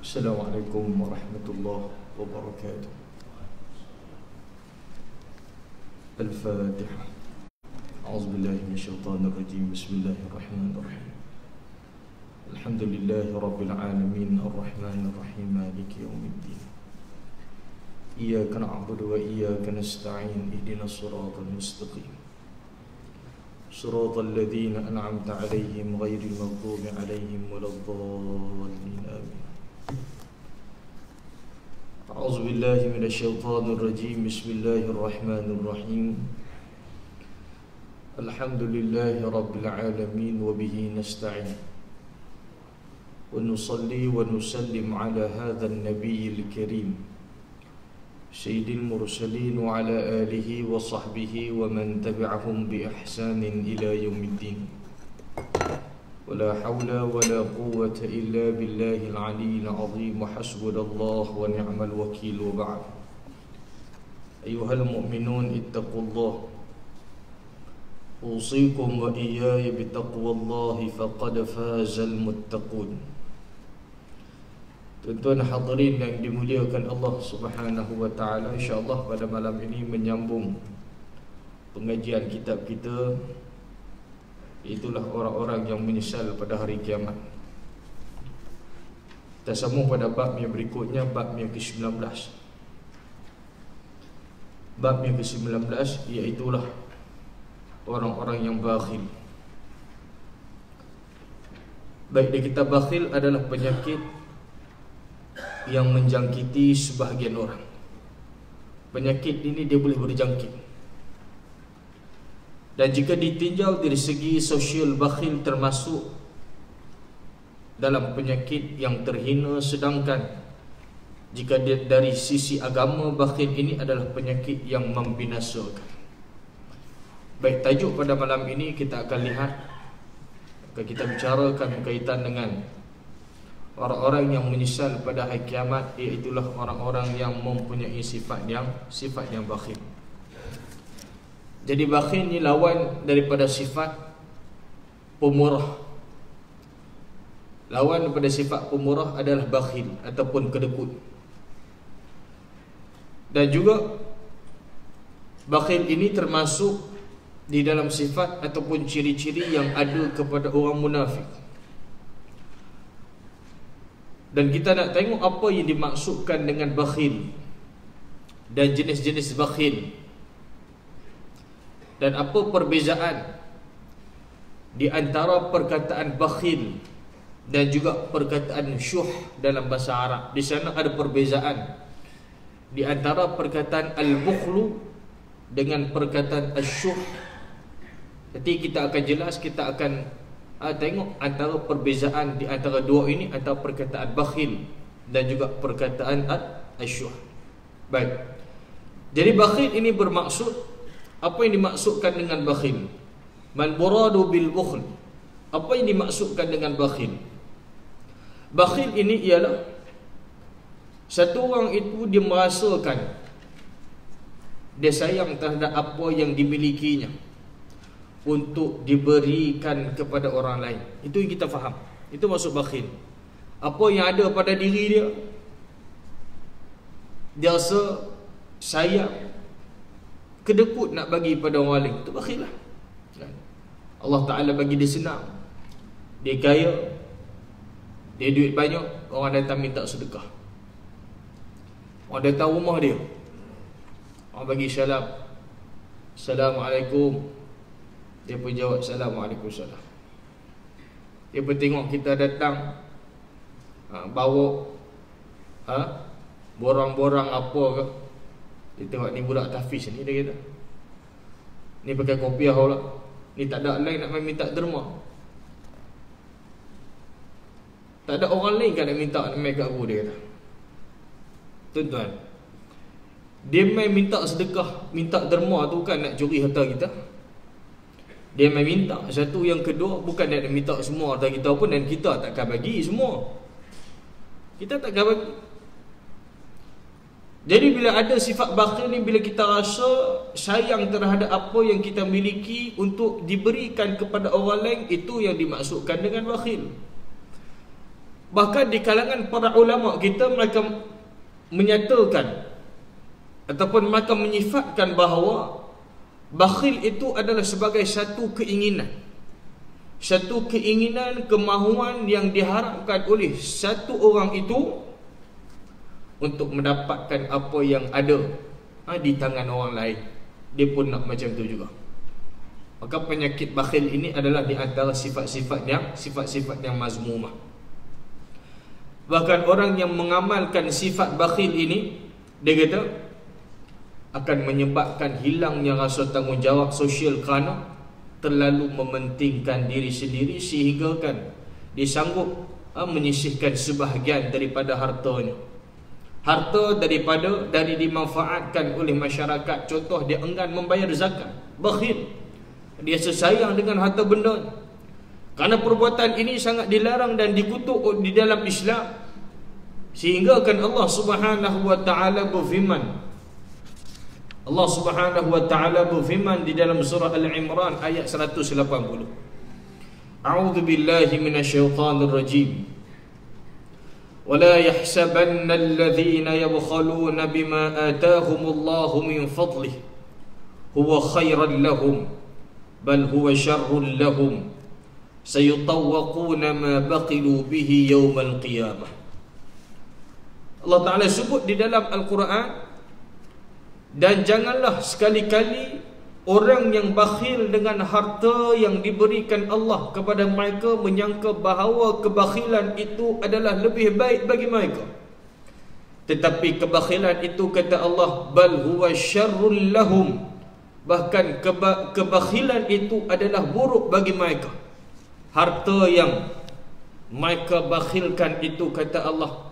Assalamualaikum warahmatullahi wabarakatuh. Al-Fatihah. A'udzubillahi minasyaitonir rajim. Bismillahirrahmanirrahim. Alhamdulillahi rabbil alamin arrahmanir rahim maliki yaumiddin. Iyyaka na'budu wa iyyaka nasta'in ihdinas siratal mustaqim. Shiratal ladzina an'amta 'alaihim ghairil maghdubi 'alaihim waladdallin. Amin. A'udzu billahi minasyaitonir rajim. Bismillahirrahmanirrahim. Alhamdulillahi rabbil alamin wa bihi nasta'in. Wa nusalli wa nusallim ala hadzal nabiyil karim sayyidil mursalin wa ala alihi wa sahbihi wa man tabi'ahum bi ihsanin ila yaumiddin. ولا حول ولا قوة إلا بالله العلي العظيم وحسبنا الله ونعم الوكيل. وبعد أيها المؤمنون اتقوا الله أوصيكم وإياي بتقوى الله فقد فاز المتقون. Tuan-tuan hadirin yang dimuliakan Allah Subhanahu wa taala, insya-Allah pada malam ini menyambung pengajian kitab kita, itulah orang-orang yang menyesal pada hari kiamat. Kita sambung pada bab yang berikutnya, bab yang ke-19. Bab yang ke-19 iaitulah orang-orang yang bakhil. Baik, di kitab bakhil adalah penyakit yang menjangkiti sebahagian orang. Penyakit ini dia boleh berjangkit. Dan jika ditinjau dari segi sosial, bakhil termasuk dalam penyakit yang terhina. Sedangkan jika dari sisi agama, bakhil ini adalah penyakit yang membinasakan. Baik, tajuk pada malam ini kita akan lihat, kita bicarakan berkaitan dengan orang-orang yang menyesal pada hari kiamat, iaitulah orang-orang yang mempunyai sifat yang bakhil. Jadi bakhil ni lawan daripada sifat pemurah. Lawan daripada sifat pemurah adalah bakhil ataupun kedekut. Dan juga bakhil ini termasuk di dalam sifat ataupun ciri-ciri yang ada kepada orang munafik. Dan kita nak tengok apa yang dimaksudkan dengan bakhil dan jenis-jenis bakhil, dan apa perbezaan di antara perkataan bakhil dan juga perkataan syuh dalam bahasa Arab. Di sana ada perbezaan di antara perkataan al-bukhlu dengan perkataan al-syuh. Nanti kita akan jelas, kita akan tengok antara perbezaan di antara dua ini, antara perkataan bakhil dan juga perkataan al-syuh. Baik. Jadi bakhil ini bermaksud, apa yang dimaksudkan dengan bakhil? Mal muradu bil bukhl. Apa yang dimaksudkan dengan bakhil? Bakhil ini ialah satu orang itu dia merasakan dia sayang terhadap apa yang dimilikinya untuk diberikan kepada orang lain. Itu yang kita faham. Itu maksud bakhil. Apa yang ada pada diri dia, dia rasa sayang, kedekut nak bagi pada orang lain. Itu bakhil lah. Allah Ta'ala bagi dia senang, dia kaya, dia duit banyak, orang datang minta sedekah, orang datang rumah dia, orang bagi salam, Assalamualaikum, dia pun jawab Assalamualaikum. Dia pun tengok kita datang, bawa borang-borang apa ke, dia tengok ni budak tahfiz ni, dia kata ni pakai kopiah pula, ni tak ada lain nak minta derma, tak ada orang lain kan nak minta kat aku, dia kata. Tuan-tuan, dia main minta sedekah, minta derma tu kan nak curi harta kita. Dia main minta. Satu, yang kedua, bukan nak minta semua harta kita pun, dan kita takkan bagi semua. Kita takkan bagi. Jadi bila ada sifat bakhil ni, bila kita rasa sayang terhadap apa yang kita miliki untuk diberikan kepada orang lain, itu yang dimaksudkan dengan bakhil. Bahkan di kalangan para ulama kita, mereka menyatakan ataupun mereka menyifatkan bahawa bakhil itu adalah sebagai satu keinginan, kemahuan yang diharapkan oleh satu orang itu untuk mendapatkan apa yang ada di tangan orang lain. Dia pun nak macam tu juga. Maka penyakit bakhil ini adalah di antara sifat-sifat yang mazmumah. Bahkan orang yang mengamalkan sifat bakhil ini, dia kata akan menyebabkan hilangnya rasa tanggungjawab sosial kerana terlalu mementingkan diri sendiri, sehingga kan dia sanggup menyisihkan sebahagian daripada hartanya. Harta dari dimanfaatkan oleh masyarakat. Contoh, dia enggan membayar zakat, bakhil. Dia sesayang dengan harta benda. Kerana perbuatan ini sangat dilarang dan dikutuk di dalam Islam, sehingga kan Allah Subhanahu wa taala berfirman, di dalam surah Al-Imran ayat 180. A'udzu billahi minasyaitonir rajim. ولا يحسبن الذين يبخلون بما آتاهم الله من فضله هو خيرا لهم بل هو شر لهم سيطوقون ما بخلوا به يوم القيامة. Allah Ta'ala sebut di dalam Al-Quran, dan janganlah sekali-kali orang yang bakhil dengan harta yang diberikan Allah kepada mereka menyangka bahawa kebakhilan itu adalah lebih baik bagi mereka. Tetapi kebakhilan itu, kata Allah, bal huwa syarrul lahum, bahkan kebakhilan itu adalah buruk bagi mereka. Harta yang mereka bakhilkan itu, kata Allah,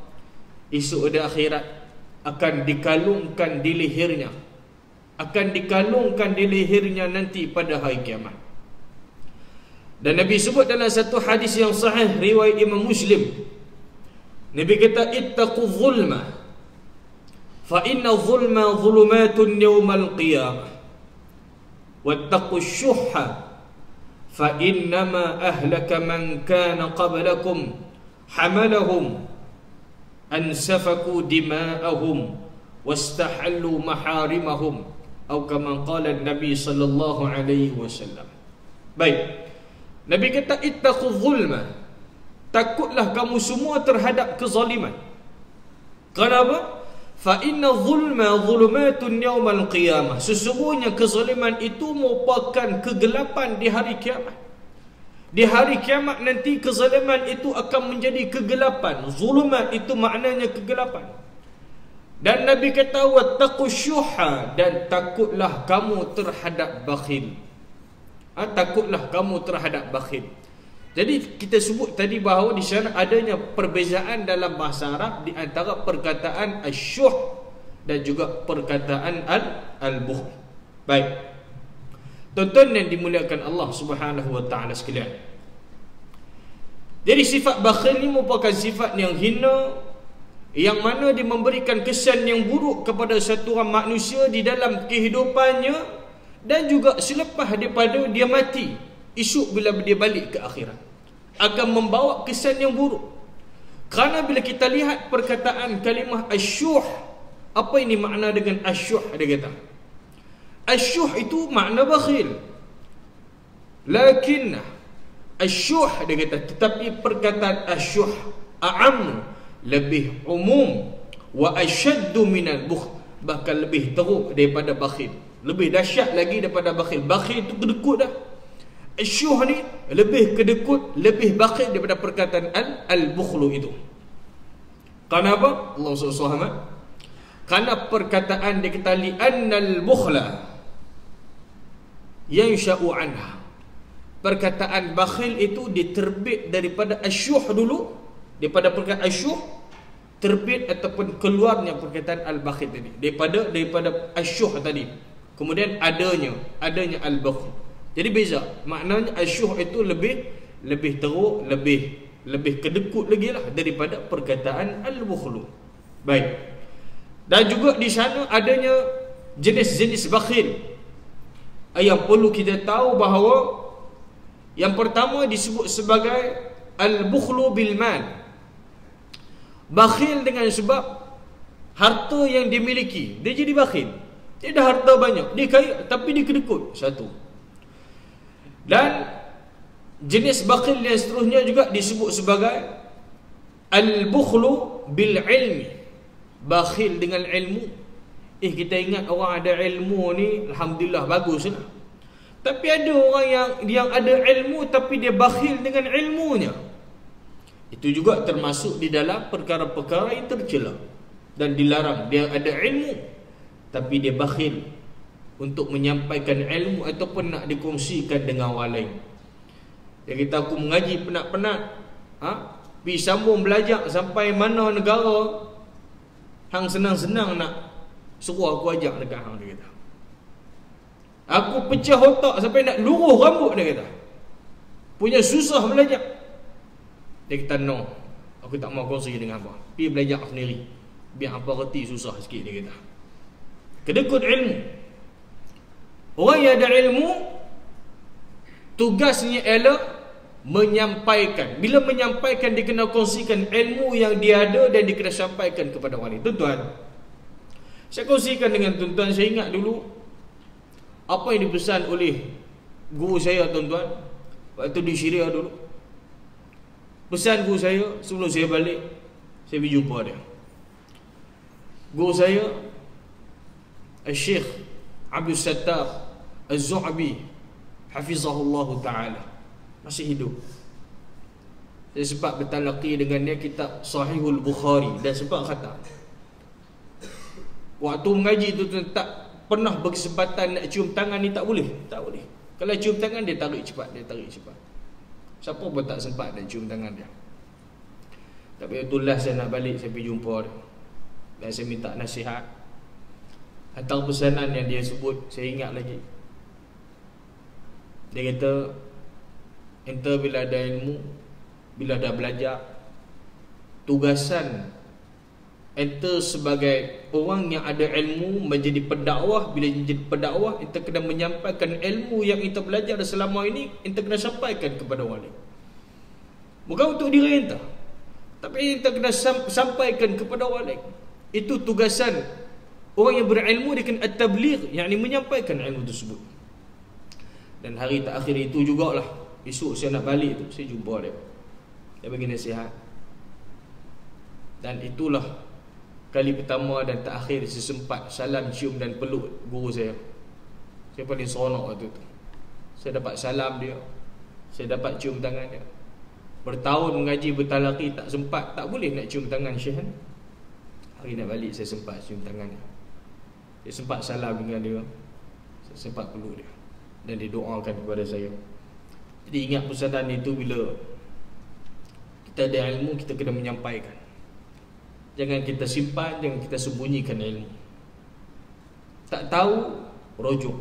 esok di akhirat akan dikalungkan di lehernya, nanti pada hari kiamat. Dan Nabi sebut dalam satu hadis yang sahih riwayat Imam Muslim, Nabi kata, ittaqu zulma fa inna zulma zulumatun yawmal qiyamah wattaqu syuhha fa innama ahlaka man kana qablakum hamalahum an safaku dima'ahum wastahallu maharimahum atau kama qala Nabi sallallahu alaihi wasallam. Baik, Nabi kata ittaqu zulma, takutlah kamu semua terhadap kezaliman. Kenapa? Fa inna zulma zulumatun yaumal qiyamah, sesungguhnya kezaliman itu merupakan kegelapan di hari kiamat. Di hari kiamat nanti kezaliman itu akan menjadi kegelapan. Zulumat itu maknanya kegelapan. Dan Nabi kata wattaqu syuha, dan takutlah kamu terhadap bakhil. Takutlah kamu terhadap bakhil. Jadi kita sebut tadi bahawa di sana adanya perbezaan dalam bahasa Arab di antara perkataan asyuh dan juga perkataan al-bukhl. Baik, tonton yang dimuliakan Allah Subhanahu wa taala sekalian. Jadi sifat bakhil ini merupakan sifat yang hina, yang mana dia memberikan kesan yang buruk kepada satu orang manusia di dalam kehidupannya dan juga selepas daripada dia mati. Esok bila dia balik ke akhirat akan membawa kesan yang buruk. Kerana bila kita lihat perkataan kalimah asyuh, apa ini makna dengan asyuh? Dia kata asyuh itu makna bakhil, lakin asyuh, dia kata, tetapi perkataan asyuh a'am, lebih umum, wa asyaddu minal bukhl, bahkan lebih teruk daripada bakhil, lebih dahsyat lagi daripada bakhil. Bakhil itu kedekut dah. Asyuh ni lebih kedekut, lebih bakhil daripada perkataan al-bukhlu itu. Kenapa? Allah SWT, kerana perkataan dia kata li'annal bukhla yansha'u anha, perkataan bakhil itu diterbit daripada asyuh dulu, daripada perkataan asyuh terbit ataupun keluarnya perkataan al-bakhil tadi, daripada asyuh tadi, kemudian adanya al-bukhl. Jadi beza, maknanya asyuh itu lebih teruk, lebih kedekut lagi lah daripada perkataan al-bukhlu. Baik, dan juga di sana adanya jenis-jenis bakhil yang perlu kita tahu bahawa yang pertama disebut sebagai al-bukhlu bil mal, Bakhil dengan sebab harta yang dimiliki, dia jadi bakhil. Dia ada harta banyak, dia kaya tapi dia kedekut. Satu. Dan jenis bakhil yang seterusnya juga disebut sebagai al-bukhlu bil ilmi. Bakhil dengan ilmu. Kita ingat orang ada ilmu ni, alhamdulillah baguslah. Tapi ada orang yang ada ilmu tapi dia bakhil dengan ilmunya. Itu juga termasuk di dalam perkara-perkara yang tercela dan dilarang. Dia ada ilmu tapi dia bakhil untuk menyampaikan ilmu ataupun nak dikongsikan dengan orang lain. Dia kata aku mengaji penat-penat, pergi sambung belajar sampai mana negara, hang senang-senang nak suruh aku ajak dekat hang, dia kata. Aku pecah otak sampai nak luruh rambut, dia kata. Punya susah belajar. Dia kata no, aku tak mau kongsi dengan apa. Pergi belajar sendiri, biar apa reti susah sikit, dia kata. Kedekut ilmu. Orang yang ada ilmu, tugasnya ialah menyampaikan. Bila menyampaikan, dia kena kongsikan ilmu yang dia ada dan dia kena sampaikan kepada orang lain. Tuan-tuan, saya kongsikan dengan tuan-tuan, saya ingat dulu apa yang dipesan oleh guru saya, tuan-tuan, waktu di Syria dulu. Pesan guru saya sebelum saya balik, saya pergi jumpa dia. Guru saya Al-Syekh Abdul Sattar Az-Zu'bi hafizahullah ta'ala, masih hidup. Saya sempat bertalaqi dengan dia kitab Sahihul Bukhari dan sempat khatam. Waktu mengaji tu tak pernah berkesempatan nak cium tangan ni, tak boleh. Tak boleh. Kalau cium tangan dia tarik cepat, Siapa pun tak sempat nak cium tangan dia. Tapi itulah saya nak balik, saya pergi jumpa dia dan saya minta nasihat. Antara pesanan yang dia sebut, saya ingat lagi. Dia kata, ente bila ada ilmu, bila dah belajar, tugasan ente sebagai orang yang ada ilmu menjadi pendakwah. Bila menjadi pendakwah, ente kena menyampaikan ilmu yang ente belajar selama ini, ente kena sampaikan kepada orang lain. Bukan untuk diri ente, tapi ente kena sampaikan kepada orang lain. Itu tugasan orang yang berilmu, dia kena at-tabligh, yakni menyampaikan ilmu tersebut. Dan hari terakhir itu jugalah, esok saya nak balik tu, saya jumpa dia. Dia bagi nasihat. Dan itulah kali pertama dan terakhir saya sempat salam, cium dan peluk guru saya. Saya paling seronok waktu tu. Saya dapat salam dia, saya dapat cium tangan dia. Bertahun mengaji bertalaqi tak sempat, tak boleh nak cium tangan Syekh. Hari nak balik saya sempat cium tangan dia. Saya sempat salam dengan dia, saya sempat peluk dia, dan dia doakan kepada saya. Jadi ingat pesanan itu, bila kita ada ilmu, kita kena menyampaikan. Jangan kita simpan, jangan kita sembunyikan ilmu. Tak tahu, rujuk.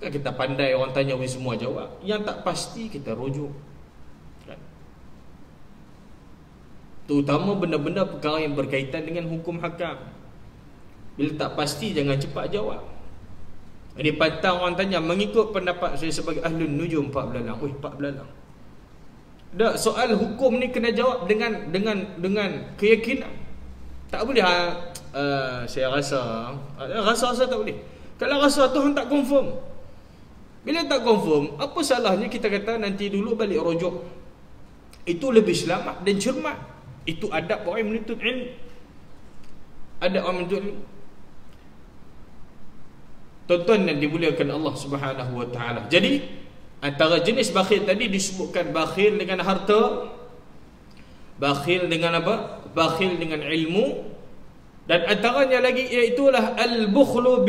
Kan kita pandai, orang tanya semua jawab. Yang tak pasti kita rujuk. Kan? Terutama benda-benda perkara yang berkaitan dengan hukum hakam. Bila tak pasti, jangan cepat jawab. Dia pantang orang tanya, mengikut pendapat saya sebagai ahlun nujum 4 belalang. 4 belalang. Dah, soal hukum ni kena jawab dengan keyakinan. Tak boleh saya rasa tak boleh. Kalau rasa tu hang tak confirm. Bila tak confirm, apa salahnya kita kata nanti dulu balik rujuk. Itu lebih selamat dan cermat. Itu adab orang menuntut ilmu. Adab orang menuntut ilmu. Tuan-tuan yang dimuliakan Allah Subhanahu wa taala. Jadi antara jenis bakhil tadi disebutkan bakhil dengan harta, bakhil dengan apa? Bakhil dengan ilmu, dan antaranya lagi iaitulah al-bukhlu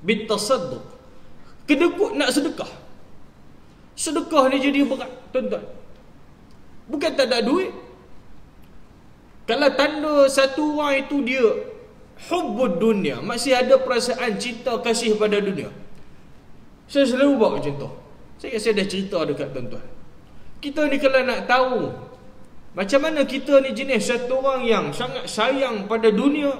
bitasadduq. Kedekut nak sedekah. Sedekah ni jadi berat, tuan-tuan. Bukan tak ada duit. Kalau tanda satu orang itu dia hubbud dunia, masih ada perasaan cinta kasih pada dunia. Saya selalu bawa contoh. Saya dah cerita dekat tuan-tuan. Kita ni kalau nak tahu macam mana kita ni jenis satu orang yang sangat sayang pada dunia,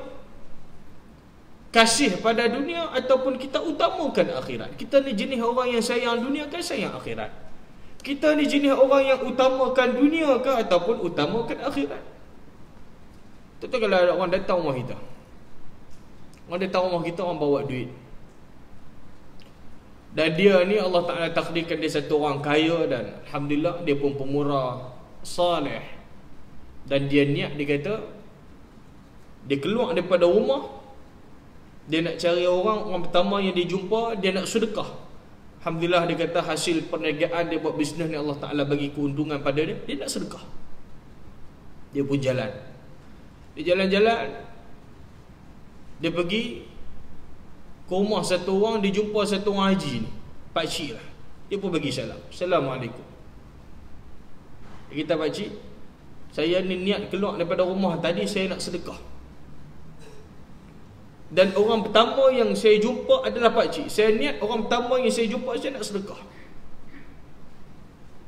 kasih pada dunia, ataupun kita utamakan akhirat. Kita ni jenis orang yang sayang dunia kan sayang akhirat. Kita ni jenis orang yang utamakan dunia ke ataupun utamakan akhirat. Tentu kalau ada orang datang rumah kita, orang datang rumah kita, orang bawa duit, dan dia ni Allah Ta'ala takdirkan dia satu orang kaya, dan alhamdulillah dia pun pemurah, saleh, dan dia niat, dia kata dia keluar daripada rumah, dia nak cari orang pertama yang dia jumpa, dia nak sedekah. Alhamdulillah, dia kata hasil perniagaan dia buat bisnes ni Allah Ta'ala bagi keuntungan pada dia, dia nak sedekah. Dia pun jalan, dia jalan-jalan, dia pergi ke rumah satu orang, dia jumpa satu orang haji ni, pakcik lah. Dia pun bagi salam, Assalamualaikum. Dia kata, pakcik, saya ni niat keluar daripada rumah tadi, saya nak sedekah, dan orang pertama yang saya jumpa adalah pakcik. Saya niat orang pertama yang saya jumpa, saya nak sedekah.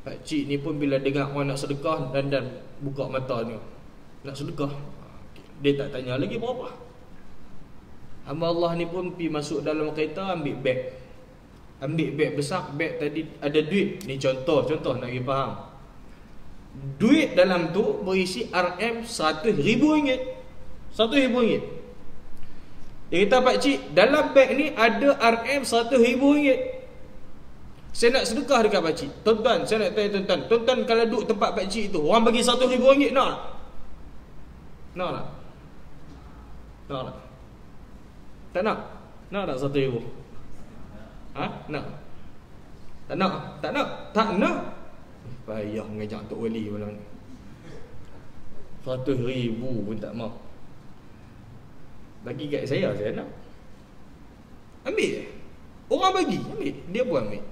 Pakcik ni pun bila dengar orang nak sedekah, dan buka mata ni, nak sedekah. Dia tak tanya lagi berapa. Hamba Allah ni pun pergi masuk dalam kereta, ambil beg besar. Beg tadi ada duit. Ni contoh nak bagi faham. Duit dalam tu berisi RM RM100,000. RM100,000. Dia kata, pakcik, dalam beg ni ada RM RM100,000. Saya nak sedekah dekat pakcik. Tuan-tuan, saya nak tanya tuan-tuan, tuan-tuan kalau duduk tempat pakcik tu, orang bagi RM100,000, nak tak? Nak tak? Nak tak? Tak nak? Nak tak RM100,000? Ha? Nak? Tak nak? Tak nak? Tak nak? Payah mengajak Tok Wali malam ni. RM100,000 pun tak mau. Bagi kat saya nak. Ambil. Orang bagi, ambil. Dia pun ambil.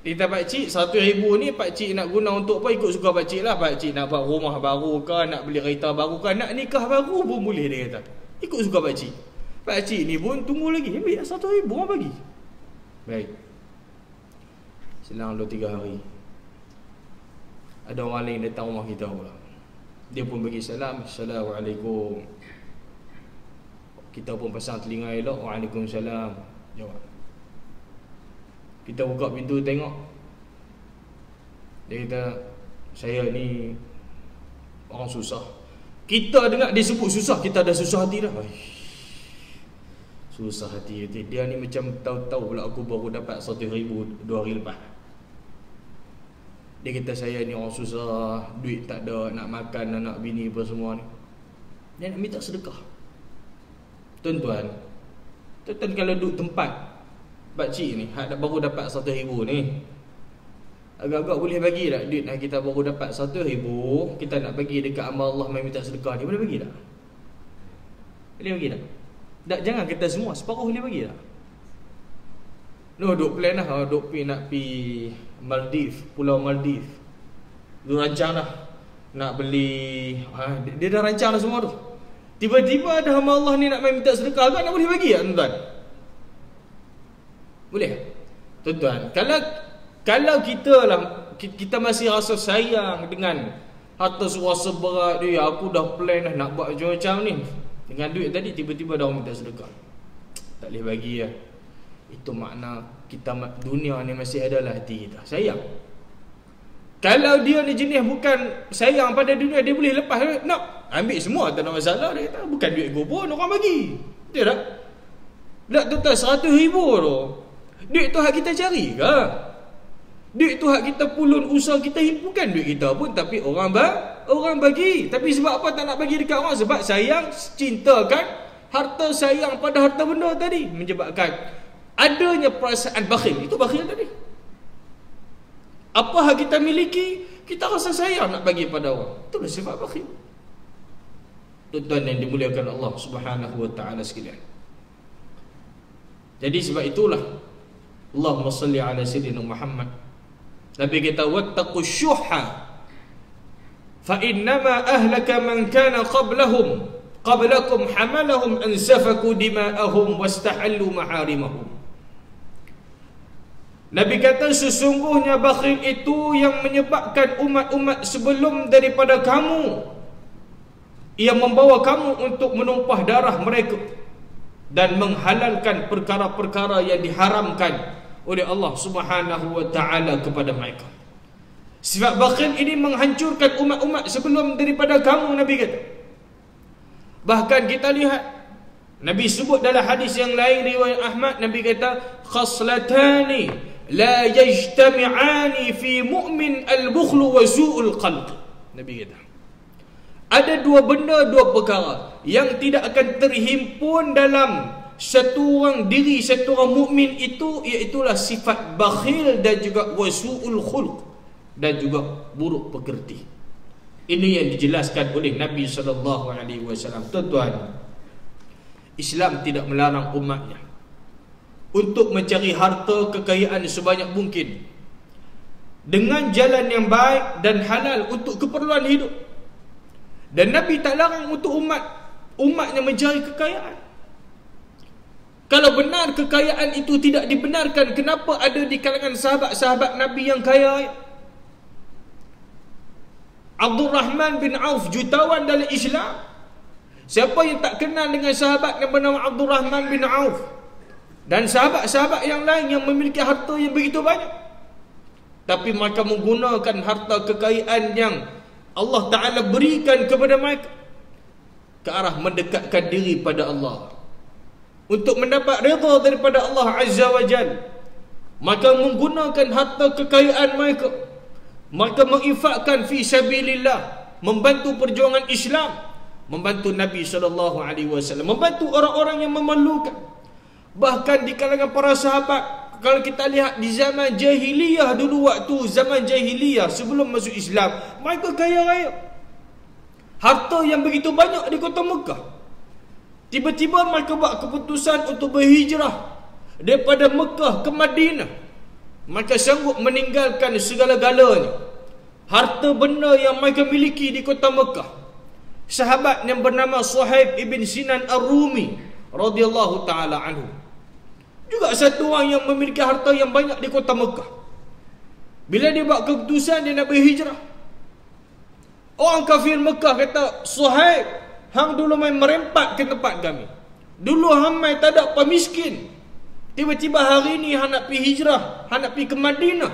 Dia kata, pakcik, RM100,000 ni pakcik nak guna untuk apa? Ikut suka pakcik lah. Pakcik nak buat rumah baru ke, nak beli kereta baru ke, nak nikah baru pun boleh, dia kata. Ikut suka pakcik. Pakcik ni pun tunggu lagi. Ambil RM100,000, orang bagi. Baik. Selang 2-3 hari, ada orang lain datang rumah kita pula. Dia pun bagi salam, Assalamualaikum. Kita pun pasang telinga elok, Waalaikumsalam. Jawab. Kita buka pintu tengok. Dia kata, saya ni orang susah. Kita dengar dia sebut susah, kita dah susah hati dah. Susah hati. Dia ni macam tahu-tahu pula aku baru dapat RM100,000 2 hari lepas. Dia kata, saya ni orang susah, duit tak ada, nak makan anak bini apa semua ni. Dia nak minta sedekah. Tuan-tuan kalau duduk tempat pakcik ni, baru dapat RM100,000 ni, agak-agak boleh bagi tak duit yang kita baru dapat RM100,000, kita nak bagi dekat amal Allah, mai minta sedekah ni, boleh bagi tak? Boleh bagi tak? Tak, jangan kata semua, separuh boleh bagi tak? No, duk plan lah, duk nak pi Maldives, Pulau Maldives. Dia rancang dah nak beli, dia dah rancang dah semua tu. Tiba-tiba ada hamba Allah ni nak main minta sedekah, agak nak boleh bagi tak tuan-tuan? Boleh? Tuan-tuan, kalau kita lah, kita masih rasa sayang dengan harta suara berat dia, aku dah plan dah nak buat macam-macam ni, dengan duit tadi tiba-tiba dah orang minta sedekah, tak boleh bagi lah. Itu makna kita, dunia ni masih adalah hati kita sayang. Kalau dia ni jenis bukan sayang pada dunia, dia boleh lepas, nak ambil semua, tak ada masalah. Dia kata, bukan duit gua pun orang bagi. Betul tak? Tak tuan-tuan, RM100,000 tu, duit tu hak kita cari ke? Duit tu hak kita pulun usaha kita, bukan duit kita pun, tapi orang bagi. Tapi sebab apa tak nak bagi dekat orang? Sebab sayang, cintakan harta, sayang pada harta benda tadi, menyebabkan adanya perasaan bakhil. Itu bakhil tadi. Apa hak kita miliki, kita rasa sayang nak bagi pada orang. Itulah sifat bakhil. Tuan-tuan yang dimuliakan Allah Subhanahu wa ta'ala sekalian. Jadi sebab itulah, Allahumma salli ala sayyidina Muhammad. Nabi kata, wattaqus syuhha fa innama ahlaka man kana qablakum hamalahum an safaku dima'ahum wastahallu maharimahum. Nabi kata, sesungguhnya bakhil itu yang menyebabkan umat-umat sebelum daripada kamu, ia membawa kamu untuk menumpah darah mereka dan menghalalkan perkara-perkara yang diharamkan oleh Allah Subhanahu wa ta'ala kepada mereka. Sifat bakhil ini menghancurkan umat-umat sebelum daripada kamu, Nabi kata. Bahkan kita lihat Nabi sebut dalam hadis yang lain riwayat Ahmad, Nabi kata khaslatani la yajtami'ani fi mu'min al-bukhlu wa su'ul qalb. Nabi kata ada dua benda, dua perkara yang tidak akan terhimpun dalam satu orang diri, satu orang mukmin itu, iaitulah sifat bakhil dan juga wasu'ul khuluq, dan juga buruk pekerti. Ini yang dijelaskan oleh Nabi SAW. Tuan-tuan, Islam tidak melarang umatnya untuk mencari harta kekayaan sebanyak mungkin dengan jalan yang baik dan halal untuk keperluan hidup. Dan Nabi tak larang untuk umatnya mencari kekayaan. Kalau benar kekayaan itu tidak dibenarkan, kenapa ada di kalangan sahabat-sahabat Nabi yang kaya? Abdul Rahman bin Auf, jutawan dalam Islam. Siapa yang tak kenal dengan sahabat yang bernama Abdul Rahman bin Auf dan sahabat-sahabat yang lain yang memiliki harta yang begitu banyak, tapi mereka menggunakan harta kekayaan yang Allah Ta'ala berikan kepada mereka ke arah mendekatkan diri pada Allah, untuk mendapat redha daripada Allah Azza wa Jal. Maka menggunakan harta kekayaan mereka, maka menginfakkan fi sabilillah, membantu perjuangan Islam, membantu Nabi SAW, membantu orang-orang yang memerlukan. Bahkan di kalangan para sahabat, kalau kita lihat di zaman jahiliyah dulu, waktu zaman jahiliyah sebelum masuk Islam, mereka kaya raya, harta yang begitu banyak di kota Mekah. Tiba-tiba mereka buat keputusan untuk berhijrah daripada Mekah ke Madinah. Mereka sanggup meninggalkan segala-galanya, harta benda yang mereka miliki di kota Mekah. Sahabat yang bernama Suhaib ibn Sinan Ar-Rumi radhiyallahu ta'ala anhu, juga satu orang yang memiliki harta yang banyak di kota Mekah. Bila dia buat keputusan dia nak berhijrah, orang kafir Mekah kata, Suhaib, hang dulu main merempat ke tempat kami. Dulu hang main tak ada pemiskin. Tiba-tiba hari ni hang nak pergi hijrah, hang nak pergi ke Madinah,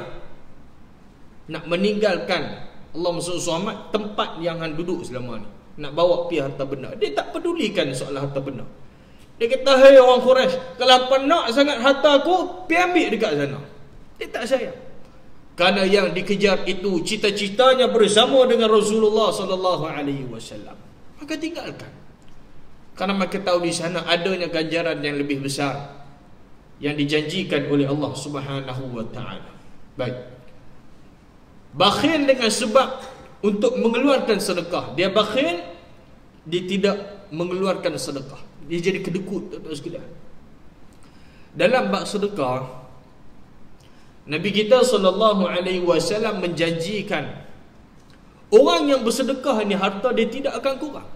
nak meninggalkan Allah SWT, tempat yang hang duduk selama ni, nak bawa pergi harta benda. Dia tak pedulikan soal harta benda. Dia kata, hei orang Quraisy, kalau apa nak sangat harta aku, pergi ambil dekat sana. Dia tak sayang. Kerana yang dikejar itu cita-citanya bersama dengan Rasulullah SAW. Maka tinggalkan. Kerana mereka tahu di sana adanya ganjaran yang lebih besar yang dijanjikan oleh Allah Subhanahu wa ta'ala. Baik. Bakhil dengan sebab untuk mengeluarkan sedekah. Dia bakhil, dia tidak mengeluarkan sedekah. Dia jadi kedekut, tak sekalian. Dalam bab sedekah, Nabi kita SAW menjanjikan orang yang bersedekah ni harta dia tidak akan kurang.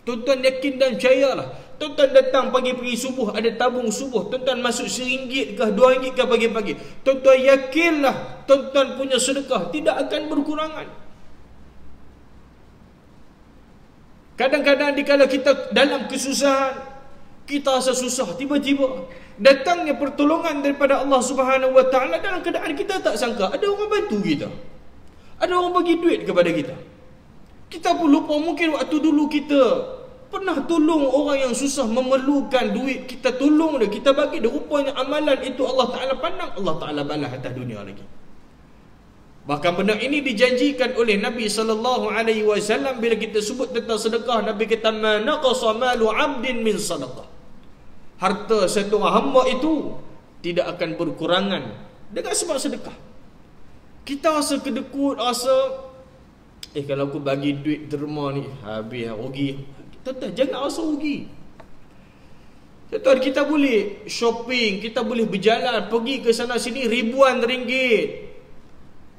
Tuan-tuan yakin dan percayalah. Tuan-tuan datang pagi-pagi subuh, ada tabung subuh, tuan-tuan masuk RM1 ke RM2 ke pagi-pagi, tuan-tuan yakinlah tuan-tuan punya sedekah tidak akan berkurangan. Kadang-kadang dikala kita dalam kesusahan, kita rasa susah, tiba-tiba datangnya pertolongan daripada Allah Subhanahu wa ta'ala dalam keadaan kita tak sangka. Ada orang bantu kita, ada orang bagi duit kepada kita. Kita pun lupa, mungkin waktu dulu kita pernah tolong orang yang susah, memerlukan duit, kita tolong dia, kita bagi dia. Rupanya amalan itu Allah Ta'ala pandang, Allah Ta'ala balas atas dunia lagi. Bahkan benda ini dijanjikan oleh Nabi SAW. Bila kita sebut tentang sedekah, Nabi kata, ma naqasa malu 'abdin min sadaqah. Harta satu hamba itu tidak akan berkurangan dengan sebab sedekah. Kita rasa kedekut, rasa kalau aku bagi duit derma ni habis, rugi. Tuan-tuan, jangan rasa rugi. Tuan-tuan, kita boleh shopping, kita boleh berjalan, pergi ke sana sini ribuan ringgit,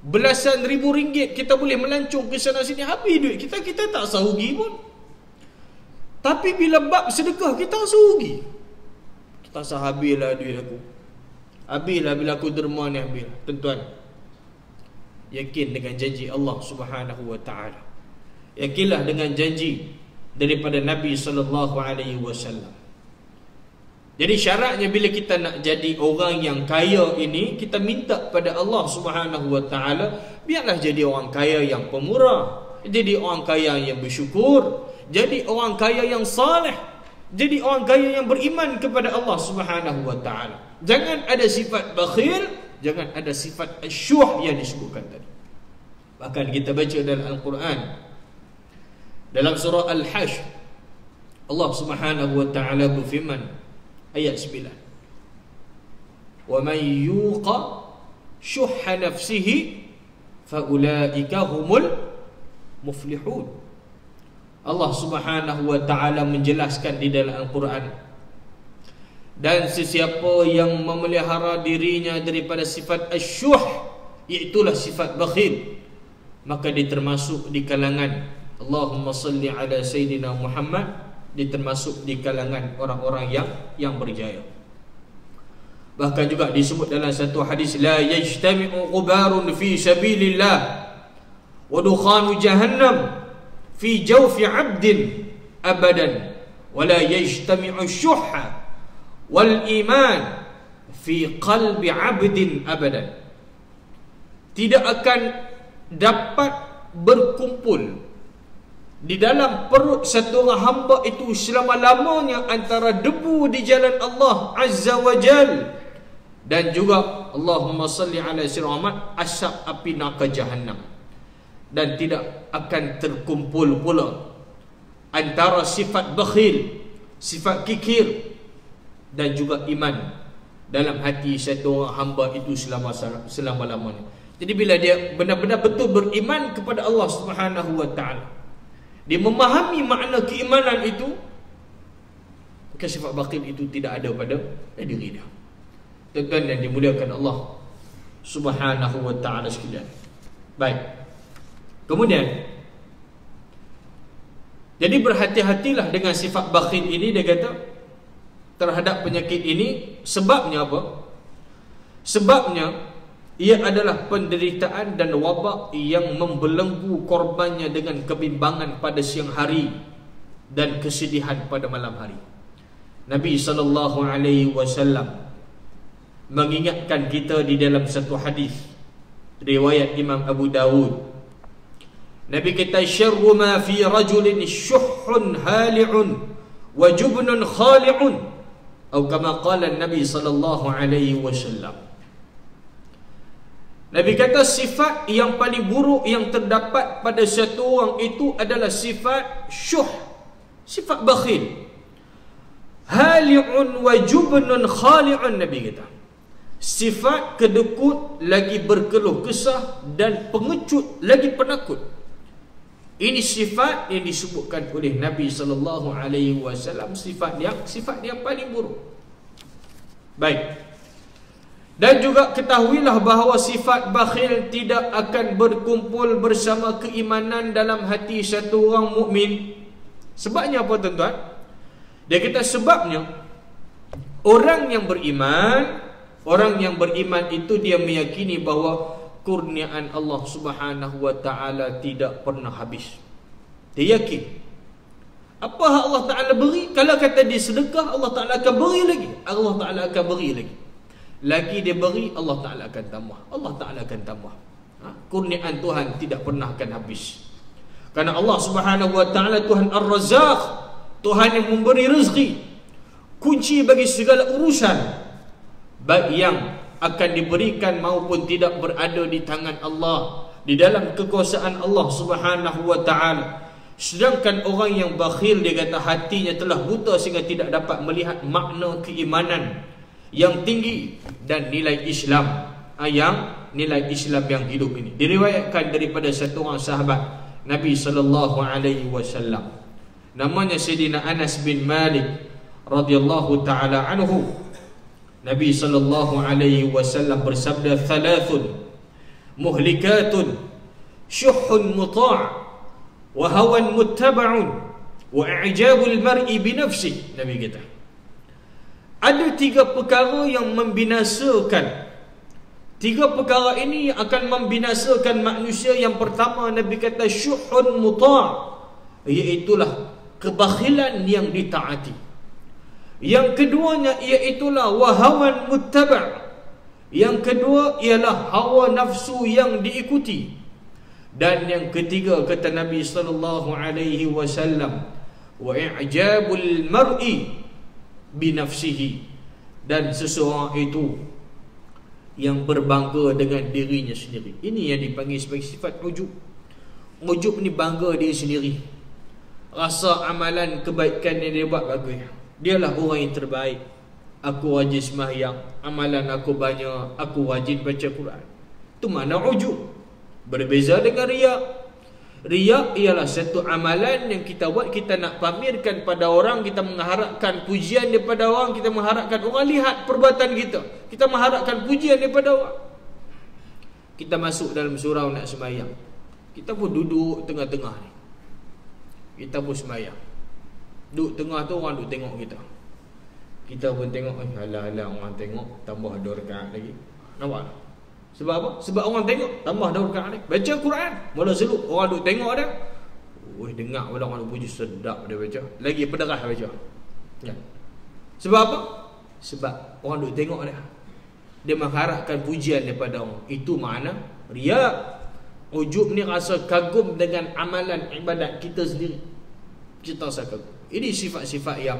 belasan ribu ringgit, kita boleh melancong ke sana sini, habis duit kita, kita tak rasa rugi pun. Tapi bila bab sedekah, kita rasa rugi. Kita rasa habislah duit aku, habislah bila aku derma ni, habislah. Tuan-tuan, yakin dengan janji Allah Subhanahu wa ta'ala. Yakinlah dengan janji daripada Nabi SAW. Jadi syaratnya bila kita nak jadi orang yang kaya ini, kita minta pada Allah Subhanahu wa ta'ala, biarlah jadi orang kaya yang pemurah, jadi orang kaya yang bersyukur, Jadi orang kaya yang saleh, jadi orang kaya yang beriman kepada Allah Subhanahu wa taala. Jangan ada sifat bakhil, jangan ada sifat asyuh yang disebutkan tadi. Bahkan kita baca dalam Al-Quran, dalam surah Al-Hashr, Allah Subhanahu wa taala berfirman ayat 9, "Wa man yuqa syuhha nafsihi fa ulaika humul muflihun." Allah Subhanahu wa taala menjelaskan di dalam Al-Quran, dan sesiapa yang memelihara dirinya daripada sifat asyuh, iaitulah sifat bakhil, maka dia termasuk di kalangan, Allahumma salli ala Sayyidina Muhammad, dia termasuk di kalangan orang-orang yang berjaya. Bahkan juga disebut dalam satu hadis, la yajtami'u ghubarun fi sabilillah wa dukhanu jahannam fi jawfi 'abdin abadan wa la yajtami'u syuhha wal iman fi qalbi 'abdin abadan. Tidak akan dapat berkumpul di dalam perut satu orang hamba itu selama-lamanya antara debu di jalan Allah Azza wa Jal dan juga Allahumma salli ala sayyidina Muhammad, asap api neraka Jahannam. Dan tidak akan terkumpul pula antara sifat bakhil, sifat kikir dan juga iman dalam hati satu orang hamba itu selama-lamanya. Jadi bila dia benar-benar betul beriman kepada Allah Subhanahu wa taala, dia memahami makna keimanan itu, maka sifat bakhil itu tidak ada pada diri dia. Tuan-tuan yang dimuliakan Allah Subhanahu wa taala sekalian. Baik. Kemudian, jadi berhati-hatilah dengan sifat bakhil ini, dia kata, terhadap penyakit ini. Sebabnya apa? Sebabnya ia adalah penderitaan dan wabak yang membelenggu korbannya dengan kebimbangan pada siang hari dan kesedihan pada malam hari. Nabi SAW mengingatkan kita di dalam satu hadis riwayat Imam Abu Dawud. Nabi kata, syarru ma fi rajulin syuhhun hali'un wa jubnun khali'un, atau kama qala Nabi SAW. Nabi kata sifat yang paling buruk yang terdapat pada satu orang itu adalah sifat syuh, sifat bakhil. Hali'un wa jubnun khali'un, Nabi kata sifat kedekut lagi berkeluh kesah dan pengecut lagi penakut. Ini sifat yang disebutkan oleh Nabi SAW, sifat yang paling buruk. Baik. Dan juga ketahuilah bahawa sifat bakhil tidak akan berkumpul bersama keimanan dalam hati satu orang mukmin. Sebabnya apa, tuan-tuan? Dia kata sebabnya orang yang beriman itu dia meyakini bahawa kurniaan Allah Subhanahu wa taala tidak pernah habis. Dia yakin apa Allah Taala beri, kalau kata dia sedekah, Allah Taala akan beri lagi. Allah Taala akan beri lagi. Lagi dia beri, Allah Ta'ala akan tambah. Allah Ta'ala akan tambah. Kurniaan Tuhan tidak pernah akan habis. Karena Allah Subhanahu wa Ta'ala Tuhan Ar-Razzaq, Tuhan yang memberi rezeki, kunci bagi segala urusan, baik yang akan diberikan maupun tidak, berada di tangan Allah, di dalam kekuasaan Allah Subhanahu wa Ta'ala. Sedangkan orang yang bakhil, dia kata hatinya telah buta sehingga tidak dapat melihat makna keimanan yang tinggi dan nilai Islam yang hidup ini. Diriwayatkan daripada satu orang sahabat Nabi SAW, namanya Sayyidina Anas bin Malik radhiyallahu taala anhu. Nabi SAW bersabda, thalathun muhlikatun syuhun muta' wa hawan muttaba'un wa i'jabul mar'i binafsih. Nabi kata ada 3 perkara yang membinasakan. 3 perkara ini akan membinasakan manusia. Yang pertama, Nabi kata syuhun muta', iaitulah kebakhilan yang ditaati. Yang keduanya iaitulah wahawan muttaba', yang kedua ialah hawa nafsu yang diikuti. Dan yang ketiga, kata Nabi SAW, wa i'jabul mar'i binafsihi, dan seseorang itu yang berbangga dengan dirinya sendiri. Ini yang dipanggil sebagai sifat ujub. Ujub ni bangga diri sendiri, rasa amalan kebaikan yang dia buat bagus, dialah orang yang terbaik. Aku rajin sembahyang, amalan aku banyak, aku rajin baca Quran. Itu makna ujub. Berbeza dengan riya. Riya ialah satu amalan yang kita buat, kita nak pamerkan pada orang, kita mengharapkan pujian daripada orang, kita mengharapkan orang lihat perbuatan kita, kita mengharapkan pujian daripada orang. Kita masuk dalam surau nak sembahyang, kita pun duduk tengah-tengah ni, kita pun sembahyang. Duduk tengah tu orang duduk tengok kita, kita pun tengok, alah-alah orang tengok, tambah 2 rakaat lagi. Nampak? Sebab apa? Sebab orang tengok, tambah 2 rakaat lagi. Baca Quran, mula seluk, orang duk tengok dia. Dengar pula orang duk puji, sedap dia baca. Lagi pederah baca. Ya. Sebab apa? Sebab orang duk tengok dia. Dia mengharapkan pujian daripada orang. Itu makna riya. Ujub ni rasa kagum dengan amalan ibadat kita sendiri. Kita rasa kagum. Ini sifat-sifat yang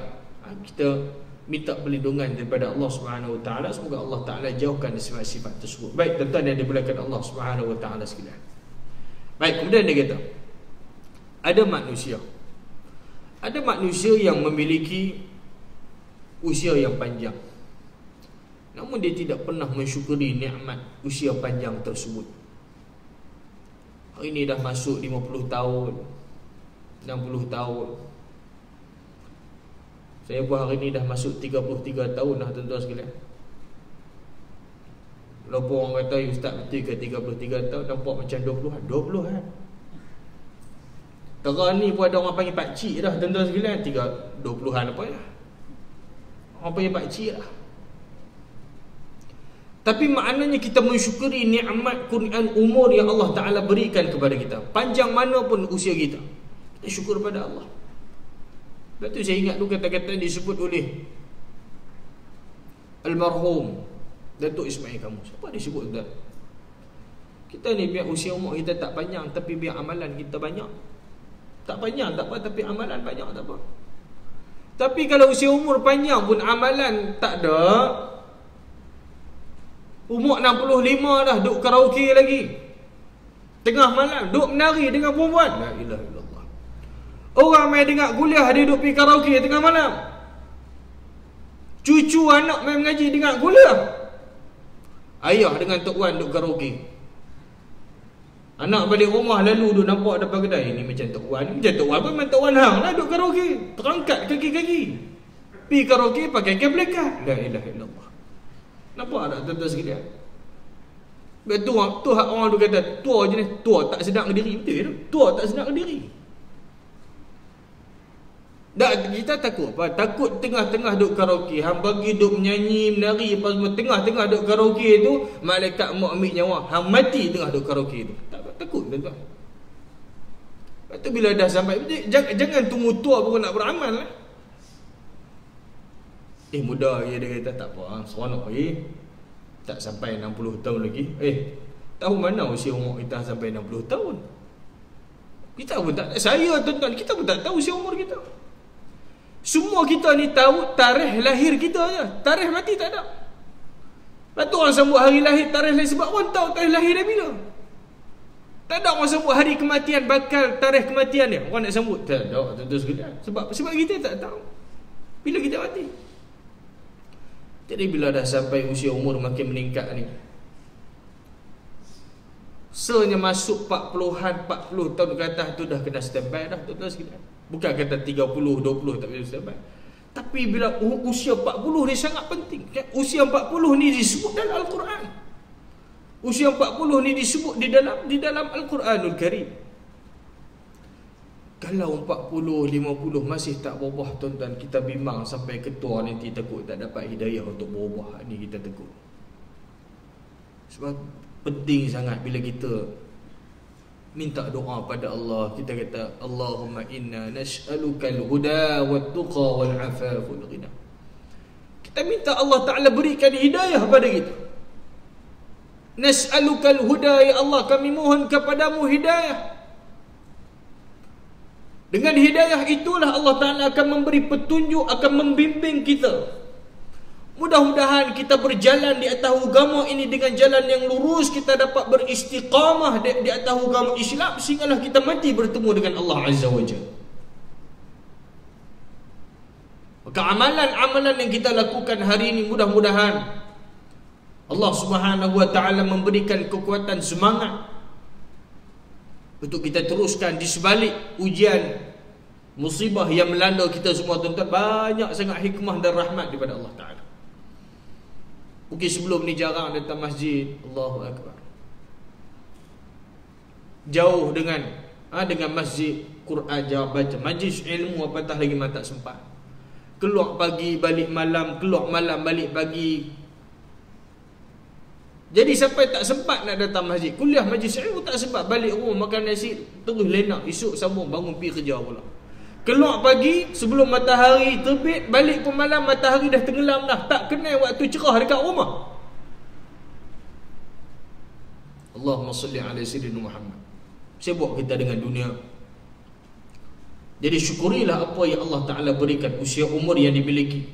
kita minta perlindungan daripada Allah Subhanahu Wa Taala. Semoga Allah Taala jauhkan sifat-sifat tersebut. Baik, tuan-tuan yang dimuliakan Allah Subhanahu Wa Taala sekalian. Baik, kemudian dia kata, ada manusia yang memiliki usia yang panjang, namun dia tidak pernah mensyukuri nikmat usia panjang tersebut. Hari ini dah masuk 50 tahun, 60 tahun. Saya pun hari ni dah masuk 33 tahun dah, tuan-tuan sekalian. Walaupun orang kata, ustaz betul ke 33 tahun, nampak macam 20-an. 20-an. Terang ni pun ada orang panggil pakcik dah, tuan-tuan sekalian. 20-an apa ya? Orang panggil pakcik dah. Tapi maknanya kita mensyukuri nikmat Quran umur yang Allah Ta'ala berikan kepada kita. Panjang mana pun usia kita, kita syukur pada Allah. Lepas tu saya ingat tu kata-kata disebut oleh almarhum Datuk Ismail Kamu. Siapa dia sebut tu? Kita ni biar usia umur kita tak panjang, tapi biar amalan kita banyak. Tak panjang tak apa, tapi amalan banyak tak apa. Tapi kalau usia umur panjang pun amalan tak ada, umur 65 dah duk karaoke lagi, tengah malam duk menari dengan perempuan, la ilaha illallah. Orang main dengar kuliah, dia duk pergi karaoke tengah malam. Cucu anak main mengaji dengar kuliah, ayah dengan tok wan duk karaoke. Anak balik rumah lalu duk nampak depan kedai, ini macam tok wan, macam tok wan pun memang tok wan hang lah duk karaoke, terangkat kaki-kaki, pergi karaoke pakai kablekat, la ilaha illallah. Nampak tak tuan-tuan sekalian? Betul tu hak orang tu kata tua je ni, tua tak sedar ke diri. Betul tu, tua tak sedar ke diri. Dak, kita takut apa? Takut tengah-tengah duk karaoke, hang bagi duk menyanyi, menari apa semua, tengah-tengah duk karaoke tu malaikat mau ambil nyawa, hang mati tengah duk karaoke tu. Takut tuan-tuan. Lepas tu bila dah sampai, jangan tunggu tua baru nak beramal lah. Muda dia kata tak apa, seronok lagi, tak sampai 60 tahun lagi. Tahu mana usia umur kita sampai 60 tahun? Kita pun tak, saya tuan-tuan, kita pun tak tahu usia umur kita. Semua kita ni tahu tarikh lahir kita je, tarikh mati tak ada. Lepas tu orang sambut hari lahir, tarikh lahir, sebab orang tahu tarikh lahir dia bila. Tak ada orang sambut hari kematian, bakal tarikh kematian dia, orang nak sambut. Tak ada tuan-tuan sekalian. Sebab kita tak tahu bila kita mati. Jadi bila dah sampai usia umur makin meningkat ni, sebenarnya masuk 40 tahun ke atas tu dah kena standby dah tuan-tuan sekalian. Bukan kata 30, 20 tak boleh standby. Tapi bila usia 40 ni sangat penting. Usia 40 ni disebut dalam Al-Quran. Usia 40 ni disebut di dalam Al-Quranul Karim. Kalau 40, 50 masih tak berubah tuan-tuan, kita bimbang sampai ketua nanti takut tak dapat hidayah untuk berubah. Ni kita takut. Sebab penting sangat bila kita minta doa pada Allah, kita kata Allahumma inna nas'alukal huda wat tuqa wal afaf wal ghina. Kita minta Allah Ta'ala berikan hidayah pada kita. Nas'alukal huda, ya Allah kami mohon kepadamu hidayah. Dengan hidayah itulah Allah Ta'ala akan memberi petunjuk, akan membimbing kita. Mudah-mudahan kita berjalan di atas agama ini dengan jalan yang lurus, kita dapat beristiqamah di atas agama Islam, sehinggalah kita mati bertemu dengan Allah Azza wa Jalla. Maka amalan-amalan yang kita lakukan hari ini, mudah-mudahan Allah Subhanahu wa Ta'ala memberikan kekuatan semangat untuk kita teruskan di sebalik ujian musibah yang melanda kita semua, tuan-tuan. Banyak sangat hikmah dan rahmat daripada Allah Ta'ala. Mungkin sebelum ni jarang datang masjid, Allahu Akbar, jauh dengan masjid, Quran jauh baca, majlis ilmu apatah lagi tak sempat. Keluar pagi balik malam, keluar malam balik pagi. Jadi sampai tak sempat nak datang masjid, kuliah majlis ilmu tak sempat, balik rumah makan nasi terus lenak, esok sambung bangun pergi kerja pula. Keluar pagi sebelum matahari terbit, balik pun malam matahari dah tenggelam dah, tak kenal waktu cerah dekat rumah. Allahumma salli ala sayyidina Muhammad. Sibuk kita dengan dunia. Jadi syukurilah apa yang Allah Ta'ala berikan, usia umur yang dimiliki.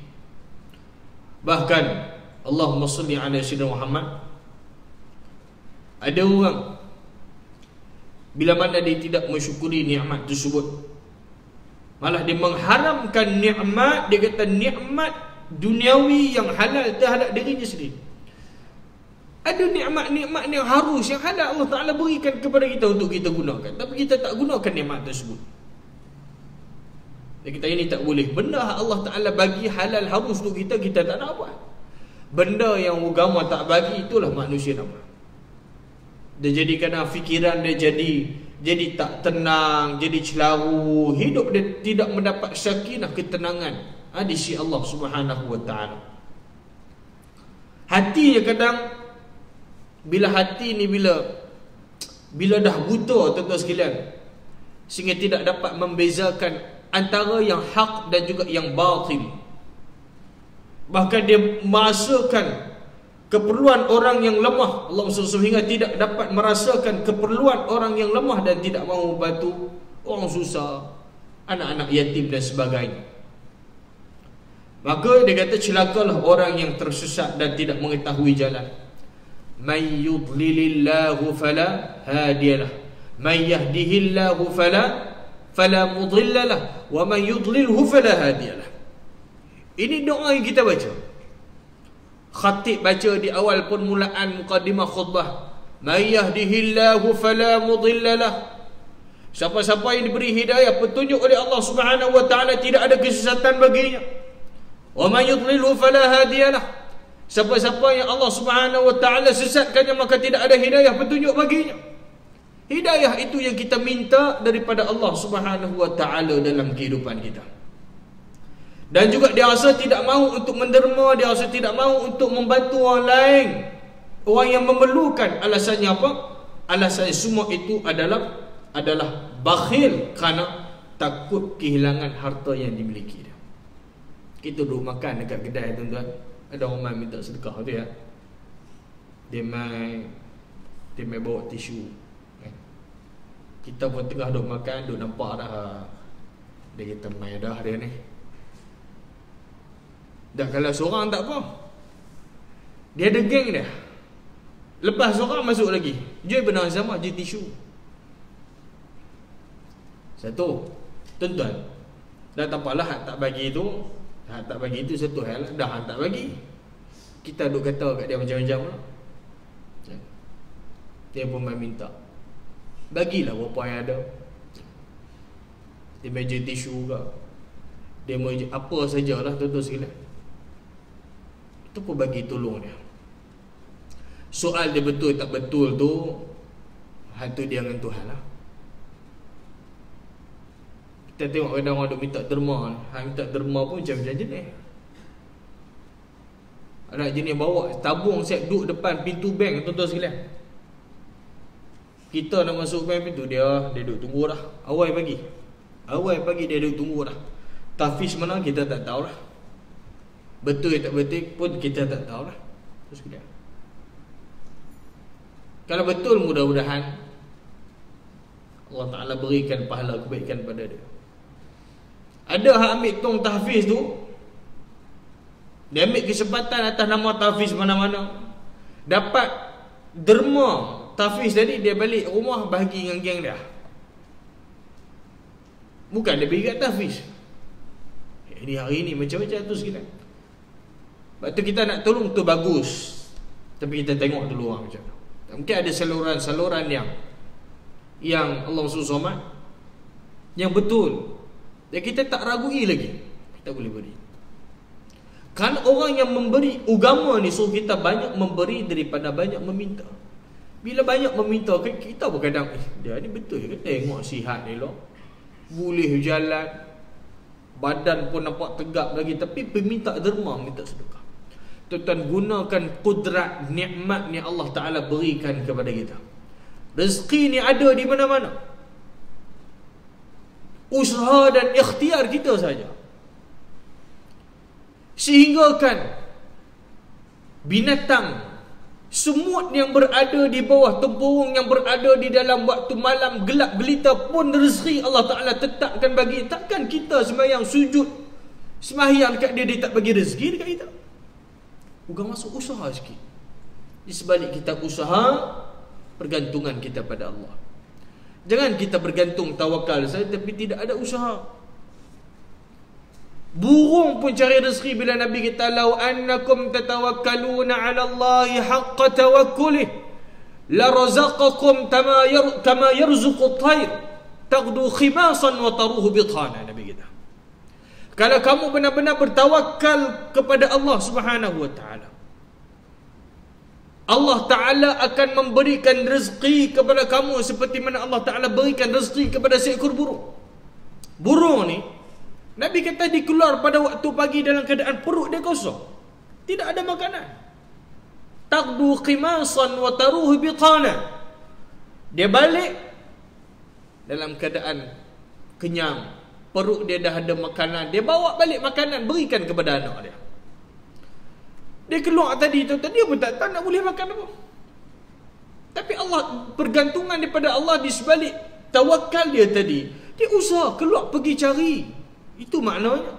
Bahkan Allahumma salli ala sayyidina Muhammad, ada orang bila mana dia tidak mensyukuri nikmat tersebut, malah dia mengharamkan nikmat. Dia kata nikmat duniawi yang halal terhadap dirinya sendiri. Ada nikmat-nikmat yang harus, yang halal Allah Ta'ala berikan kepada kita untuk kita gunakan, tapi kita tak gunakan nikmat tersebut. Dan kita ini tak boleh. Benda Allah Ta'ala bagi halal harus untuk kita, kita tak nak buat. Benda yang agama tak bagi, itulah manusia nak buat. Dia jadikan fikiran dia jadi tak tenang, jadi celaru, hidup dia tidak mendapat sakinah, ketenangan di sisi Allah Subhanahu wa Ta'ala. Hati dia kadang, bila hati ni bila dah buta, tuan-tuan sekalian, sehingga tidak dapat membezakan antara yang hak dan juga yang batil. Bahkan dia merasakan keperluan orang yang lemah, Allah sehingga tidak dapat merasakan keperluan orang yang lemah dan tidak mahu membantu orang susah, anak-anak yatim dan sebagainya. Maka dia kata celakalah orang yang tersesat dan tidak mengetahui jalan. Man yudlilillahu fala hadiyalah, man yahdihillahu fala mudhillalah, wa man yudlilhu fala hadiyalah. Ini doa yang kita baca. Khatib baca di awal permulaan mukadimah khutbah, may yahdihillahu fala mudhillalah. Siapa-siapa yang diberi hidayah, petunjuk oleh Allah Subhanahu wa Ta'ala, tidak ada kesesatan baginya. Wa may yudlilhu fala hadiyalah. Siapa-siapa yang Allah Subhanahu wa Ta'ala sesatkannya, maka tidak ada hidayah, petunjuk baginya. Hidayah itu yang kita minta daripada Allah Subhanahu wa Ta'ala dalam kehidupan kita. Dan juga dia rasa tidak mahu untuk menderma, dia rasa tidak mahu untuk membantu orang lain, orang yang memerlukan. Alasannya apa? Alasannya semua itu adalah bakhil, kerana takut kehilangan harta yang dimiliki dia. Kita duduk makan dekat kedai, tuan-tuan, ada orang minta sedekah tu ya, dia mai bawa tisu. Kita pun tengah duduk makan, duduk nampak dah, dia kata mai dah dia ni. Dah kalau seorang tak apa, dia ada geng dia. Lepas seorang masuk lagi, jual benar sama, jual tisu. Satu, tuan-tuan, dah tampaklah hak tak bagi itu, hak tak bagi itu satu hal. Dah hak tak bagi, kita duk kata kat dia macam-macam lah. Dia pun main minta, bagilah berapa yang ada. Dia meja tisu ke, dia meja apa sajalah, tuan-tuan sekalian, tu pun bagi tolong dia. Soal dia betul tak betul tu, hal tu dia dengan Tuhan lah. Kita tengok kadang orang duk minta derma, minta derma pun macam-macam jenis. Ada jenis bawa tabung siap duduk depan pintu bank, tuan-tuan sekalian. Kita nak masuk bank pintu, dia duduk tunggu dah. Awal pagi dia duduk tunggu dah. Tahfiz mana kita tak tahu lah, betul tak betul pun kita tak tahu lah. Terus kemudian, kalau betul, mudah-mudahan Allah Ta'ala berikan pahala kebaikan pada dia. Ada hak ambil tong tahfiz tu, dia ambil kesempatan atas nama tahfiz mana-mana, dapat derma tahfiz tadi, dia balik rumah bahagi dengan geng dia. Bukan dia pergi kat tahfiz. Ini hari ni macam-macam tu sekalian. Sebab tu kita nak tolong tu bagus, tapi kita tengok dulu orang macam tu. Mungkin ada saluran-saluran yang Allah SWT yang betul, dan kita tak ragui lagi, kita boleh beri. Kan orang yang memberi agama ni suruh kita banyak memberi daripada banyak meminta. Bila banyak meminta, kita berkadang dia ni betul ke, tengok sihat ni loh, boleh jalan, badan pun nampak tegap lagi, tapi peminta derma, minta sedekah. Tuan-tuan, gunakan kudrat nikmat ni Allah Ta'ala berikan kepada kita. Rezeki ni ada di mana-mana. Usaha dan ikhtiar kita saja. Sehingga kan binatang, semut yang berada di bawah tempurung, yang berada di dalam waktu malam gelap gelita pun rezeki Allah Ta'ala tetapkan bagi. Takkan kita sembahyang sujud, sembahyang dekat dia tak bagi rezeki dekat kita? Bukan masuk usaha sikit. Di sebalik kita usaha, pergantungan kita pada Allah. Jangan kita bergantung tawakal saja tapi tidak ada usaha. Burung pun cari rezeki. Bila Nabi kata, "Lau annakum tatawakkaluna 'ala Allahi haqqa tawakkulih la razaqakum kama yarzuqu at-tayr taghdu khimasan wa taruhu bitana." Nabi kata, kalau kamu benar-benar bertawakal kepada Allah Subhanahu wa taala, Allah Ta'ala akan memberikan rezeki kepada kamu seperti mana Allah Ta'ala berikan rezeki kepada seekor burung. Burung ni, Nabi kata dia keluar pada waktu pagi dalam keadaan perut dia kosong, tidak ada makanan. Taqdu qimasan wa taruhu biqana. Dia balik dalam keadaan kenyang, perut dia dah ada makanan, dia bawa balik makanan, berikan kepada anak dia. Dia keluar tadi tu, dia pun tak tahu nak boleh makan apa. Tapi Allah, pergantungan daripada Allah di sebalik tawakal dia tadi. Dia usaha keluar pergi cari. Itu maknanya.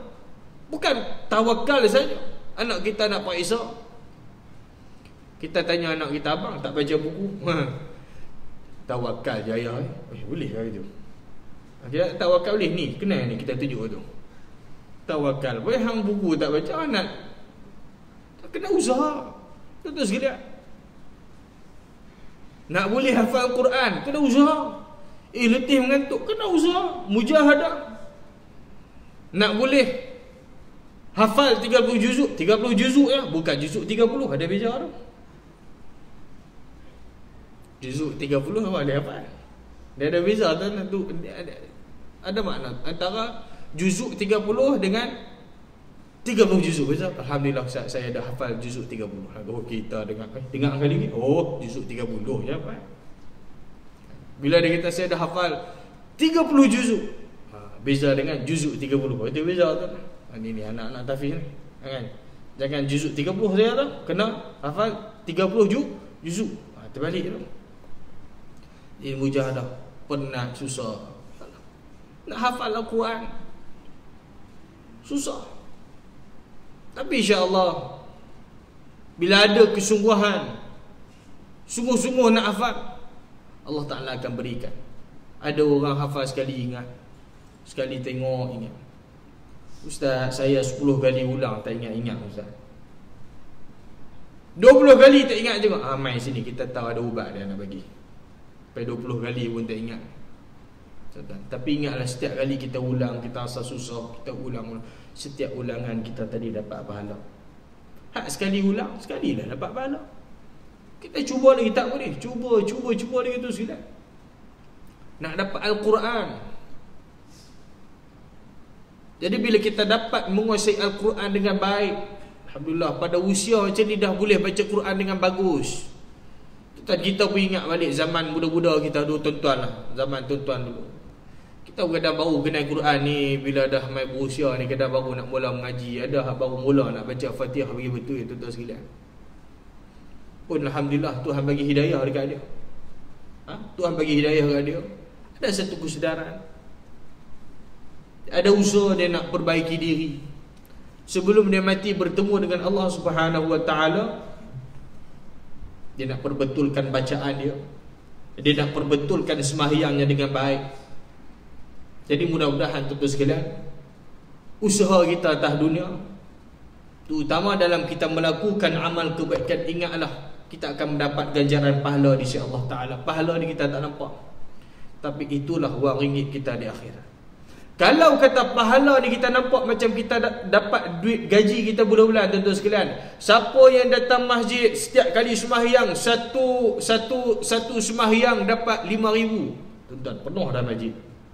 Bukan tawakal saja. Anak kita nak periksa, kita tanya anak kita, "Abang tak baca buku?" Tawakal je ayah. Boleh ke itu? Kita tawakal boleh ni, kenal ni kita tunjuk tu. Tawakal. Boleh hang buku tak baca, anak kena usaha. Betul sekalian. Nak boleh hafal Quran, kena usaha. Letih mengantuk, kena usaha. Mujahadah. Nak boleh hafal 30 juzuk, 30 juzuk ya, bukan juzuk 30, ada beza tu. Juzuk 30 apa dia hafal? Dia ada beza tu, ada makna antara juzuk 30 dengan 30 juzuk beza. Alhamdulillah Ustaz, saya dah hafal juzuk 30. Oh, kita dengar kali ni, oh juzuk 30 ya apa? Bila dia kata saya dah hafal 30 juzuk, beza dengan juzuk 30. Itu beza tu. Ini anak-anak tahfiz ni, kan? Jangan juzuk 30 saya tu, kena hafal 30 juzuk. Terbalik tu. Ini mujahadah, penat, susah. Nak hafal Al-Quran susah. Tapi insya-Allah bila ada kesungguhan, sungguh-sungguh nak hafal, Allah Ta'ala akan berikan. Ada orang hafal sekali ingat, sekali tengok ingat. Ustaz, saya 10 kali ulang tak ingat-ingat Ustaz. 20 kali tak ingat juga. Mai sini kita tahu ada ubat dia nak bagi. Sampai 20 kali pun tak ingat. Tapi ingatlah, setiap kali kita ulang, kita rasa susah, kita ulang. Setiap ulangan kita tadi dapat pahala. Hak sekali ulang, sekali lah dapat pahala. Kita cuba lagi tak boleh. Cuba lagi tu silap. Nak dapat Al-Quran. Jadi bila kita dapat menguasai Al-Quran dengan baik, alhamdulillah, pada usia macam ni dah boleh baca Quran dengan bagus. Kita pun ingat balik zaman budak-budak kita dulu, tuan-tuan lah, zaman tuan-tuan dulu. Kita kadang baru kenal Quran ni bila dah mai berusia ni, kadang baru nak mula mengaji, ada baru mula nak baca Fatihah bagi betul ya tuan-tuan sekalian. Pun alhamdulillah Tuhan bagi hidayah dekat dia. Tuhan bagi hidayah dekat dia. Ada satu kesedaran. Ada usaha dia nak perbaiki diri. Sebelum dia mati bertemu dengan Allah Subhanahu wa taala, dia nak perbetulkan bacaan dia. Dia nak perbetulkan sembahyangnya dengan baik. Jadi mudah-mudahan tuan-tuan sekalian, usaha kita atas dunia, terutama dalam kita melakukan amal kebaikan, ingatlah kita akan mendapat ganjaran pahala di sisi Allah Ta'ala. Pahala ni kita tak nampak, tapi itulah wang ringgit kita di akhirat. Kalau kata pahala ni kita nampak macam kita dapat duit gaji kita bulan-bulan, tuan-tuan sekalian, siapa yang datang masjid setiap kali sembahyang, satu sembahyang dapat 5,000. Tuan-tuan, penuh dah masjid.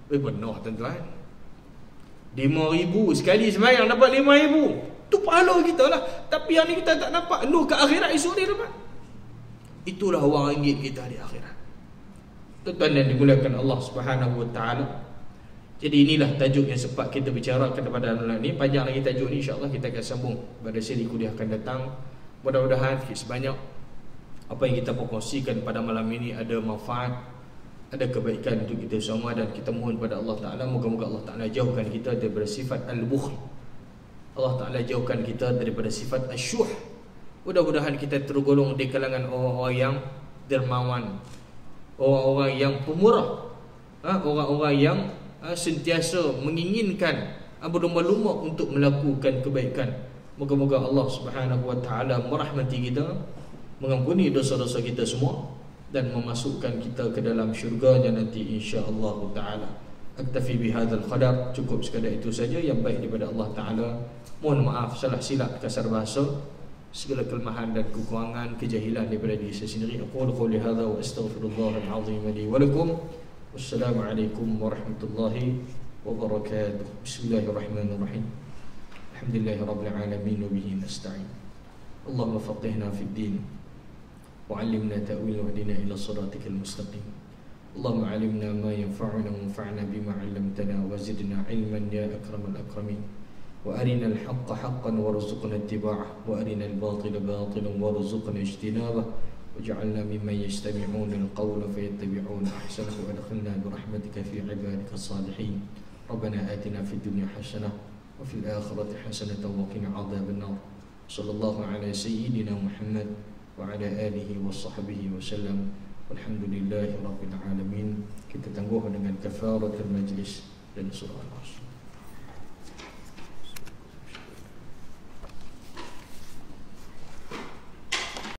Penuh tuan-tuan. 5,000 sekali sembahyang dapat 5,000. Tu pahala kita lah. Tapi yang ni kita tak nampak. Lu ke akhirat esok ni dapat. Itulah wang ringgit kita di akhirat. Tuan-tuan yang dimuliakan Allah Subhanahu wa taala. Jadi inilah tajuk yang sempat kita bicarakan pada malam ni. Panjang lagi tajuk ni, insya-Allah kita akan sambung pada siri kuliah akan datang. Mudah-mudahan sebanyak apa yang kita kongsikan pada malam ini ada manfaat, ada kebaikan untuk kita semua, dan kita mohon pada Allah Ta'ala, moga-moga Allah Ta'ala jauhkan kita daripada sifat al-bukhl. Allah Ta'ala jauhkan kita daripada sifat asyuh. Mudah-mudahan kita tergolong di kalangan orang-orang yang dermawan, orang-orang yang pemurah, orang-orang yang sentiasa menginginkan berlumba-lumba untuk melakukan kebaikan. Moga-moga Allah Subhanahu wa taala merahmati kita, mengampuni dosa-dosa kita semua, dan memasukkan kita ke dalam syurga-Nya nanti insya-Allah taala. Aktafi bihadzal qadar, cukup sekadar itu saja yang baik daripada Allah Taala. Mohon maaf salah silap kasar bahasa, segala kelemahan dan kekurangan, kejahilan daripada diri saya sendiri. Aqulu qouli hadza wa astaghfirullahal azim li wa lakum. Wassalamualaikum warahmatullahi wabarakatuh. Bismillahirrahmanirrahim. Alhamdulillahirabbil alamin wa bihi nasta'in. Allahumma faqihna fid din wa 'allimna ta'wil wa hdina ila siratikal mustaqim. Allahumma 'allimna ma yanfa'una wanfa'na bima 'allamtana wa zidna 'ilman ya akramal akramin. Wa arina al-haqqa haqqan warzuqna ittiba'ah wa arina al-batila batilan warzuqna ijtinabah. وجعلنا ممن يستمعون القول فيتبعون أحسنه وأدخلنا برحمتك في عبادك الصالحين. ربنا آتنا في الدنيا حسنة وفي الآخرة حسنة وقنا عذاب النار. صلى الله على سيدنا محمد وعلى آله وصحبه وسلم والحمد لله رب العالمين. Kita tangguh dengan kafaratul majlis dan surah Al-Asr.